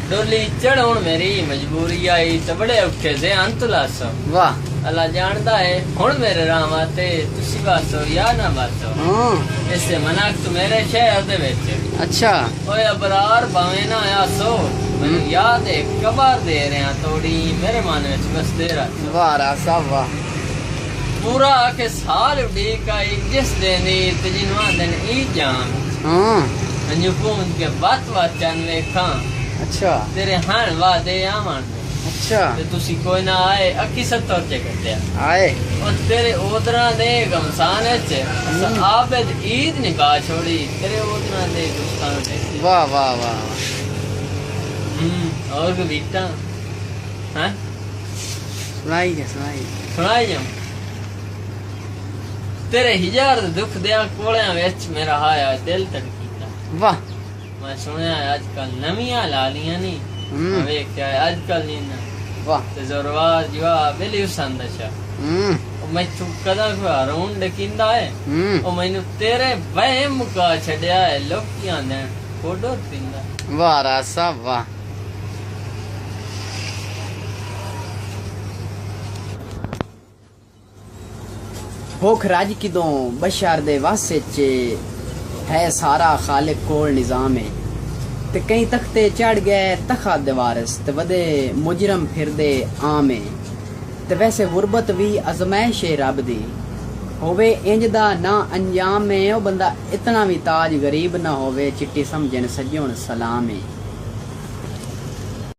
डोली चढ़ाउण मेरी मजबूरी आई ते बड़े औखे से अंत लासो। वाह अल्लाह जानदा है हुण मेरे राम आते तुसी बासो या ना बासो। इससे मनाक तू मेरे शहर दे विच। अच्छा ओए अबरार भावे ना आसो मैनू याद है कबार दे रहा तोड़ी मेरे मन विच बस दे रहा। वाह रासा वाह पूरा के साल उड़ीक आई जिस दिन ईद जिन्हों आंदे ने ईद जान। मंजू पूंज के बात चन वेखा। अच्छा तेरे हान वादे आवन। अच्छा ते तुसी कोई ना आए अक्की 70 चे कटिया आए और तेरे ओदरा दे गमसान च आबद ईद निकाह छोड़ी तेरे ओदरा दे गुस्तान दे। वाह वाह वाह और कविता हैं सुनाई जा तेरे हिजार दुख दिया कोलियां विच मेरा हाया दिल तड़कीता। वाह मैं सुनिया आजकल नवियां लालियां नहीं वेख्या आजकल नहीं ना। वाह ते जोरवार जीवा बेली उसन दशा ओ मैं तू कदा घरों डकिंदा है ओ मैनू तेरे वहम मुका छड़या है लोकियां ने फोटो पिंदा। वाह रासा वाह भुख रज किदों बशर दे वासे च है सारा खालिक कोल निजाम है ते कई तख्ते चढ़ गए तखा दे वारिस ते वदे मुजरम फिरदे आम है ते वैसे गुरबत भी अजमैश है रब दी होवे इंज दा ना अंजाम है ओ बंदा इतना भी ताज गरीब ना होवे चिट्टी समझन सजोन सलाम है।